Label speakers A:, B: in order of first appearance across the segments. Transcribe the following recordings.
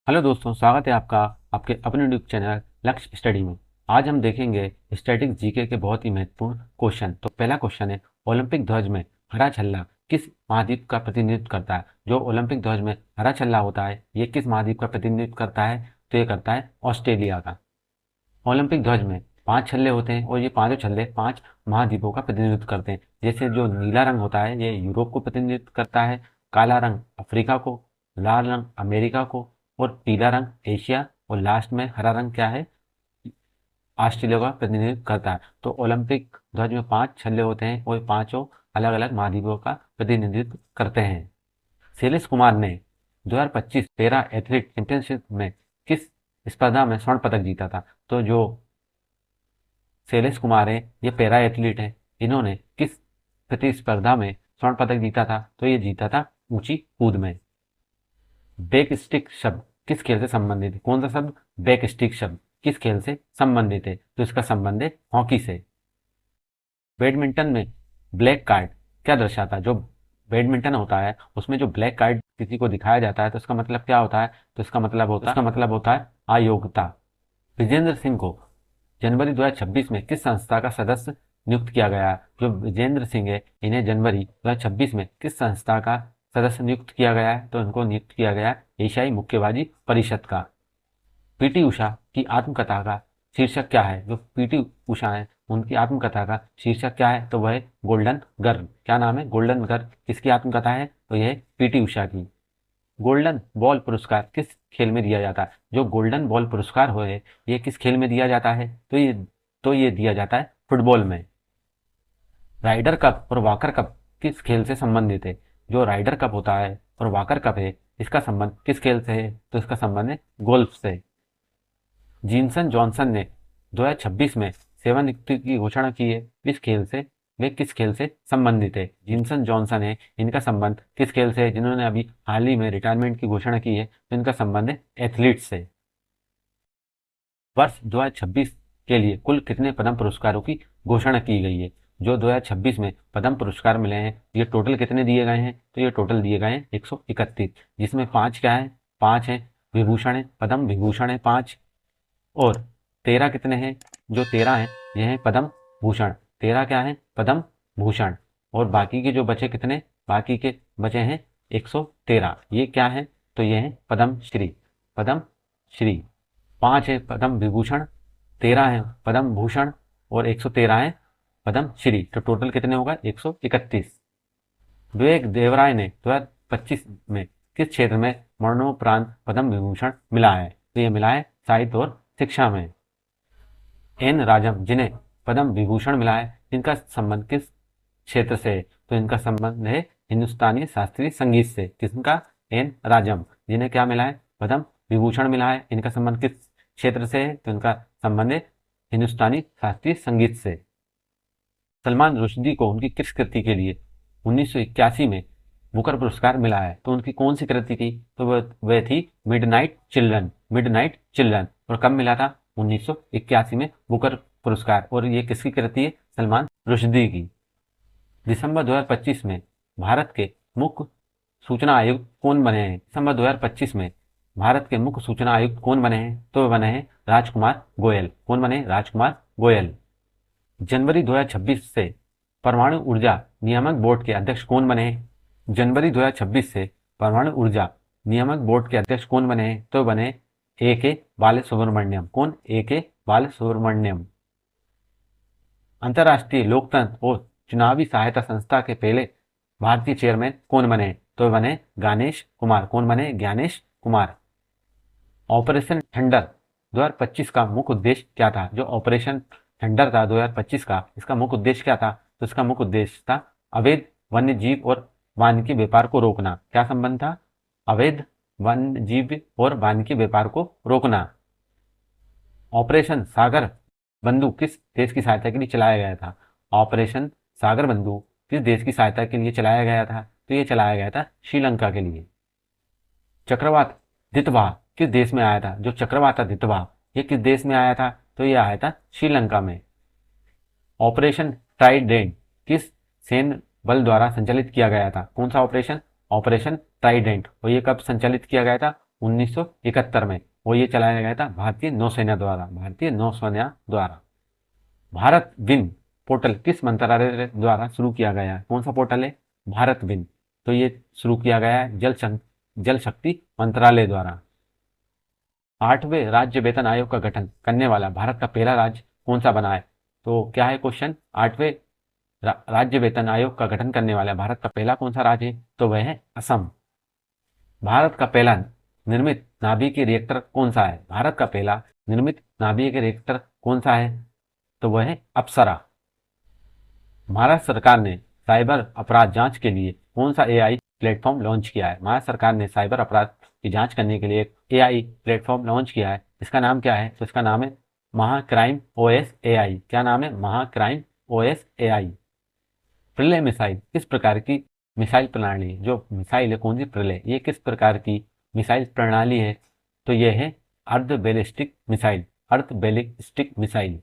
A: Hello दोस्तों, स्वागत है आपका आपके अपने यूट्यूब चैनल लक्ष्य स्टडी में। आज हम देखेंगे स्टैटिक जीके के बहुत ही महत्वपूर्ण क्वेश्चन। तो पहला क्वेश्चन है, ओलंपिक ध्वज में हरा छल्ला किस महाद्वीप का प्रतिनिधित्व करता है। जो ओलंपिक ध्वज में हरा छल्ला होता है ये किस महाद्वीप का प्रतिनिधित्व करता है, तो ये करता है ऑस्ट्रेलिया का। ओलंपिक ध्वज में 5 छल्ले होते हैं और ये पांचों छल्ले 5 महाद्वीपों का प्रतिनिधित्व करते हैं। जैसे जो नीला रंग होता है ये यूरोप को प्रतिनिधित्व करता है, काला रंग अफ्रीका को, लाल रंग अमेरिका को और पीला रंग एशिया और लास्ट में हरा रंग क्या है, ऑस्ट्रेलिया का प्रतिनिधित्व करता है। तो ओलंपिक ध्वज में 5 छल्ले होते हैं और पांचों अलग अलग महाद्वीपों का प्रतिनिधित्व करते हैं। शैलेश कुमार ने 2025 पैरा एथलीट चैंपियनशिप में किस स्पर्धा में स्वर्ण पदक जीता था। तो जो शैलेश कुमार है ये पैरा एथलीट है, इन्होंने किस प्रतिस्पर्धा में स्वर्ण पदक जीता था, तो ये जीता था ऊंची कूद में। बैक स्टिक शब्द किस खेल से संबंधित है। कौन सा शब्द, बैक स्टिक शब्द किस खेल से संबंधित है, तो इसका संबंध है हॉकी से। बैडमिंटन में ब्लैक कार्ड क्या दर्शाता है। जो बैडमिंटन होता है उसमें जो ब्लैक कार्ड किसी को दिखाया जाता है तो इसका मतलब क्या होता है, तो इसका मतलब होता है अयोग्यता। विजेंद्र सिंह को जनवरी 2026 में किस संस्था का सदस्य नियुक्त किया गया। जो विजेंद्र सिंह है इन्हें जनवरी 2026 में किस संस्था का सदस्य नियुक्त किया गया है, तो इनको नियुक्त किया गया एशियाई मुक्केबाजी परिषद का। पीटी उषा की आत्मकथा का शीर्षक क्या है। जो पीटी उषा है उनकी आत्मकथा का शीर्षक क्या है, तो वह है गोल्डन गर्ल। क्या नाम है, गोल्डन गर्ल। किसकी आत्मकथा है, तो यह है पीटी उषा की। गोल्डन बॉल पुरस्कार किस खेल में दिया जाता है। जो गोल्डन बॉल पुरस्कार हो है ये किस खेल में दिया जाता है, तो ये दिया जाता है फुटबॉल में। राइडर कप और वॉकर कप किस खेल से संबंधित है। जो राइडर कप होता है और वॉकर कप है इसका संबंध किस खेल से है, तो इसका संबंध है गोल्फ से। जिनसन जॉनसन ने 2026 में सेवानिवृत्ति की घोषणा की है, इस खेल से वे किस खेल से संबंधित है। जिनसन जॉनसन है इनका संबंध किस खेल से है, जिन्होंने अभी हाल ही में रिटायरमेंट की घोषणा की है, तो इनका संबंध है एथलीट से। वर्ष 2026 के लिए कुल कितने पद्म पुरस्कारों की घोषणा की गई है। जो 2026 में पद्म पुरस्कार मिले हैं ये टोटल कितने दिए गए हैं, तो ये टोटल दिए गए हैं 131, जिसमें 5 क्या है, 5 है विभूषण है, पद्म विभूषण है 5, और 13 कितने हैं, जो 13 हैं ये हैं पद्म भूषण। 13 क्या है, पद्म भूषण। और बाकी के जो बचे कितने, बाकी के बचे हैं 113। ये क्या है, तो ये है पद्म श्री। पद्म श्री 5 है पद्म विभूषण, 13 है पद्म भूषण और 113 है पद्म श्री। तो टोटल कितने होगा, 131। विवेक देवराय ने 2025 में किस क्षेत्र में मरणोपरांत पद्म विभूषण मिला है, तो ये मिला है साहित्य और शिक्षा में। एन राजम जिन्हें पद्म विभूषण मिला है इनका संबंध किस क्षेत्र से है, तो इनका संबंध है हिंदुस्तानी शास्त्रीय संगीत से। किसका, एन राजम, जिन्हें क्या मिला है, पद्म विभूषण मिला है, इनका संबंध किस क्षेत्र से है, तो इनका संबंध है हिंदुस्तानी शास्त्रीय संगीत से। सलमान रुश्दी को उनकी किस कृति के लिए 1981 में बुकर पुरस्कार मिला है, तो उनकी कौन सी कृति थी, तो वह थी मिडनाइट चिल्ड्रन। Midnight children. और कब मिला था, 1981 में बुकर पुरस्कार। और ये किसकी कृति है, सलमान रुश्दी की। दिसंबर 2025 में भारत के मुख्य सूचना आयुक्त कौन बने हैं। दिसंबर 2025 में भारत के मुख्य सूचना आयुक्त कौन बने हैं, तो वे बने हैं राजकुमार गोयल। कौन बने, राजकुमार गोयल। जनवरी 2026 से परमाणु ऊर्जा नियामक बोर्ड के अध्यक्ष कौन बने हैं। जनवरी 2026 से परमाणु ऊर्जा नियामक बोर्ड के अध्यक्ष कौन बने हैं, तो बने A.K. बालासुब्रमण्यम। कौन, A.K. बालासुब्रमण्यम। अंतर्राष्ट्रीय लोकतंत्र और चुनावी सहायता संस्था के पहले भारतीय चेयरमैन कौन बने, तो बने ज्ञानेश कुमार। कौन बने, ज्ञानेश कुमार। ऑपरेशन थंडर 2025 का मुख्य उद्देश्य क्या था। जो ऑपरेशन थंडर था 2025 का, इसका मुख्य उद्देश्य क्या था, तो इसका मुख्य उद्देश्य था अवैध वन्य जीव और वानिकी व्यापार को रोकना। क्या संबंध था, अवैध वन्य जीव और वानिकी व्यापार को रोकना। ऑपरेशन सागर बंधु किस देश की सहायता के लिए चलाया गया था। ऑपरेशन सागर बंधु किस देश की सहायता के लिए चलाया गया था, तो ये चलाया गया था श्रीलंका के लिए। चक्रवात दितवा किस देश में आया था। जो चक्रवात दितवा ये किस देश में आया था, तो ये आया था श्रीलंका में। ऑपरेशन ट्राइडेंट किस सैन्य बल द्वारा संचालित किया गया था। कौन सा ऑपरेशन, ऑपरेशन ट्राइडेंट। और ये कब संचालित किया गया था, 1971 में, वो ये चलाया गया था भारतीय नौसेना द्वारा। भारतीय नौसेना द्वारा। भारत विन पोर्टल किस मंत्रालय द्वारा शुरू किया गया है? कौन सा पोर्टल है? भारत विन। तो ये शुरू किया गया है जल शक्ति मंत्रालय द्वारा। 8वें राज्य वेतन आयोग का गठन करने वाला भारत का पहला राज्य कौन सा बना है? तो क्या है क्वेश्चन? 8वें राज्य वेतन आयोग का गठन करने वाला भारत का पहला कौन सा राज्य है? तो वह है असम। भारत का पहला निर्मित नाभिकीय रिएक्टर कौन सा है? भारत का पहला निर्मित नाभिकीय रिएक्टर कौन सा है? तो वह है अप्सरा। महाराष्ट्र सरकार ने साइबर अपराध जांच के लिए कौन सा एआई प्लेटफॉर्म लॉन्च किया है? महाराष्ट्र सरकार ने साइबर अपराध की जांच करने के लिए एक एआई प्लेटफॉर्म लॉन्च किया है। इसका नाम क्या है? तो इसका नाम है महाक्राइम ओएस एआई। क्या नाम है? महाक्राइम ओएस एआई। प्रलय मिसाइल किस प्रकार की मिसाइल प्रणाली? जो मिसाइल है कौन सी प्रलय, ये किस प्रकार की मिसाइल प्रणाली है? तो यह है अर्ध बैलिस्टिक मिसाइल। अर्ध बैलिस्टिक मिसाइल।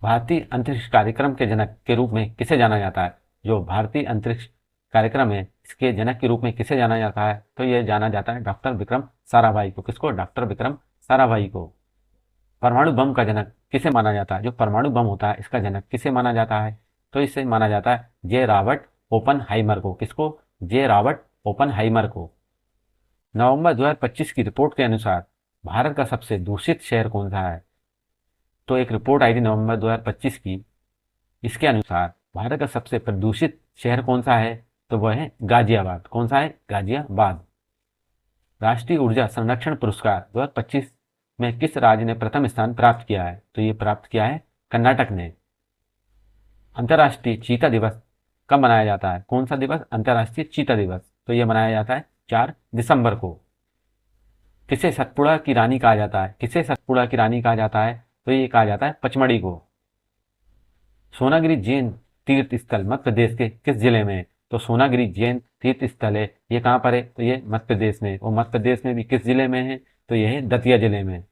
A: भारतीय अंतरिक्ष कार्यक्रम के जनक के रूप में किसे जाना जाता है? जो भारतीय अंतरिक्ष कार्यक्रम है इसके जनक के रूप में किसे जाना जाता है? तो यह जाना जाता है डॉक्टर विक्रम साराभाई को। किसको? डॉक्टर विक्रम साराभाई को। परमाणु बम का जनक किसे माना जाता है? जो परमाणु बम होता है इसका जनक किसे माना जाता है? तो इसे माना जाता है जे रॉबर्ट ओपनहाइमर को। किसको? जे रॉबर्ट ओपनहाइमर को। नवंबर 2025 की रिपोर्ट के अनुसार भारत का सबसे दूषित शहर कौन सा है? तो एक रिपोर्ट आई थी नवंबर 2025 की, इसके अनुसार भारत का सबसे प्रदूषित शहर कौन सा है? तो वह है गाजियाबाद। कौन सा है? गाजियाबाद। राष्ट्रीय ऊर्जा संरक्षण पुरस्कार 2025 में किस राज्य ने प्रथम स्थान प्राप्त किया है? तो ये प्राप्त किया है कर्नाटक ने। अंतर्राष्ट्रीय चीता दिवस कब मनाया जाता है? कौन सा दिवस? अंतर्राष्ट्रीय चीता दिवस। तो ये मनाया जाता है 4 दिसंबर को। किसे सतपुड़ा की रानी कहा जाता है? किसे सतपुड़ा की रानी कहा जाता है? तो ये कहा जाता है पचमढ़ी को। सोनागिरी जैन तीर्थ स्थल मध्य प्रदेश के किस जिले में है? तो सोनागिरी जैन तीर्थ स्थल है, ये कहाँ पर है? तो ये मध्य प्रदेश में। और मध्य प्रदेश में भी किस जिले में है? तो यह है दतिया जिले में।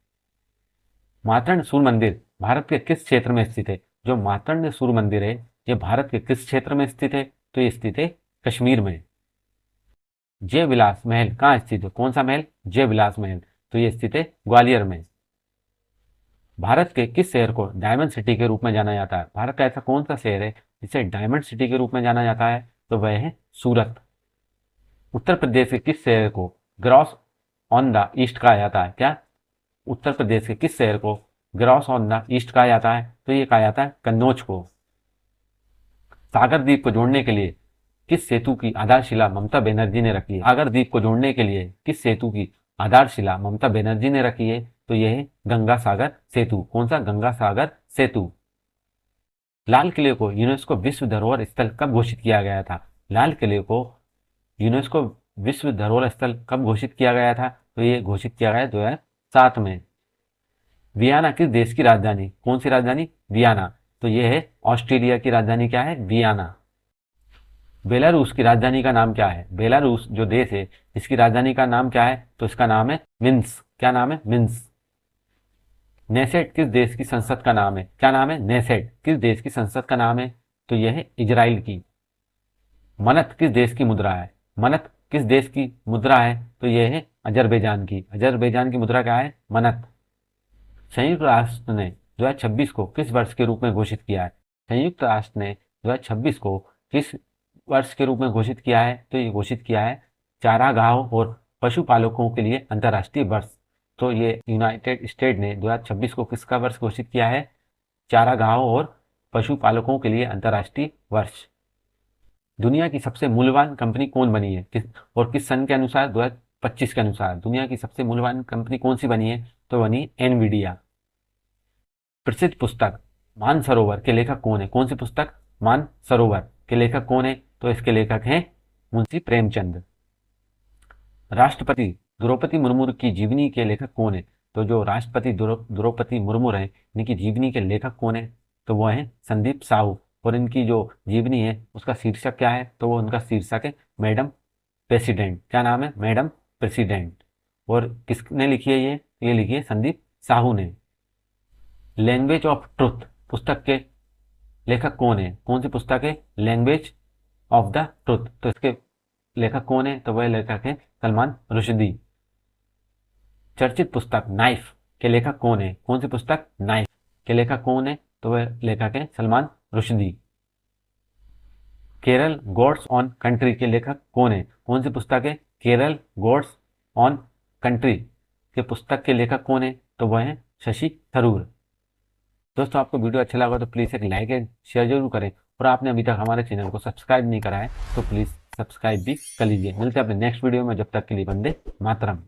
A: मातंड सूर्य मंदिर भारत के किस क्षेत्र में स्थित है? जो मातंड सूर्य मंदिर है ये भारत के किस क्षेत्र में स्थित है? तो ये स्थित है कश्मीर में। जय विलास महल कहाँ स्थित है? कौन सा महल? जय विलास महल। तो ये स्थित है ग्वालियर में। भारत के किस शहर को डायमंड सिटी के रूप में जाना जाता है? भारत का ऐसा कौन सा शहर है जिसे डायमंड सिटी के रूप में जाना जाता है? तो वह है सूरत। उत्तर प्रदेश के किस शहर को ग्रॉस ऑन द ईस्ट कहा जाता है? क्या? उत्तर प्रदेश के किस शहर को ग्रॉस ऑन द ईस्ट कहा जाता है? तो ये कहा जाता है कन्नौज को। सागर द्वीप को जोड़ने के लिए किस सेतु की आधारशिला ममता बनर्जी ने रखी है? सागर द्वीप को जोड़ने के लिए किस सेतु की आधारशिला ममता बनर्जी ने रखी है? तो यह है गंगा सागर सेतु। कौन सा? गंगा सागर सेतु। लाल किले को यूनेस्को विश्व धरोहर स्थल कब घोषित किया गया था? लाल किले को यूनेस्को विश्व धरोहर स्थल कब घोषित किया गया था? तो ये घोषित किया गया 2007 में। वियना किस देश की राजधानी? कौन सी राजधानी? वियना। तो ये है ऑस्ट्रेलिया की राजधानी। क्या है? वियना। बेलारूस की राजधानी का नाम क्या है? बेलारूस जो देश है इसकी राजधानी का नाम क्या है? तो इसका नाम है मिन्स्क। क्या नाम है? मिन्स्क। नेसेट किस देश की संसद का नाम है? क्या नाम है? नेसेट किस देश की संसद का नाम है? तो यह है इजराइल की। मनत किस देश की मुद्रा है? मनत किस देश की मुद्रा है? तो यह है अजरबैजान की। अजरबैजान की मुद्रा क्या है? मनत। संयुक्त राष्ट्र ने 2026 को किस वर्ष के रूप में घोषित किया है? संयुक्त राष्ट्र ने 2026 को किस वर्ष के रूप में घोषित किया है? तो ये घोषित किया है चारागाहों और पशुपालकों के लिए अंतर्राष्ट्रीय वर्ष। तो ये यूनाइटेड स्टेट ने 2026 को किसका वर्ष घोषित किया है? चारागाहों और पशुपालकों के लिए अंतर्राष्ट्रीय वर्ष। दुनिया की सबसे मूल्यवान कंपनी कौन बनी है? और किस सन के अनुसार? 2025 के अनुसार दुनिया की सबसे मूल्यवान कंपनी कौन सी बनी है? तो बनी एनवीडिया। प्रसिद्ध पुस्तक मानसरोवर के लेखक कौन है? कौन सी पुस्तक? मानसरोवर के लेखक कौन है? तो इसके लेखक हैं मुंशी प्रेमचंद। राष्ट्रपति द्रौपदी मुर्मू की जीवनी के लेखक कौन है? तो जो राष्ट्रपति द्रौपदी मुर्मू है इनकी जीवनी के लेखक कौन है? तो वो है संदीप साहू। और इनकी जो जीवनी है उसका शीर्षक क्या है? तो वो उनका शीर्षक है मैडम प्रेसिडेंट। क्या नाम है? Madam president. और किसने लिखी है ये लिखी है संदीप साहू ने। लैंग्वेज ऑफ ट्रुथ पुस्तक के लेखक कौन है? कौन सी पुस्तक है? Language of the truth. तो इसके लेखक कौन है? तो वह लेखक है सलमान रुश्दी। चर्चित पुस्तक नाइफ के लेखक कौन है? कौन सी पुस्तक? नाइफ के लेखक कौन है? तो वह लेखक है Salman Rushdie. Kerala God's own country के लेखक कौन है? कौन सी पुस्तक है? केरल गॉड्स ऑन कंट्री के पुस्तक के लेखक कौन है? तो वह है शशि थरूर। दोस्तों, आपको वीडियो अच्छा लगा तो प्लीज़ एक लाइक एंड शेयर जरूर करें, और आपने अभी तक हमारे चैनल को सब्सक्राइब नहीं करा है तो प्लीज़ सब्सक्राइब भी कर लीजिए। मिलते हैं अपने नेक्स्ट वीडियो में, जब तक के लिए वंदे मातरम।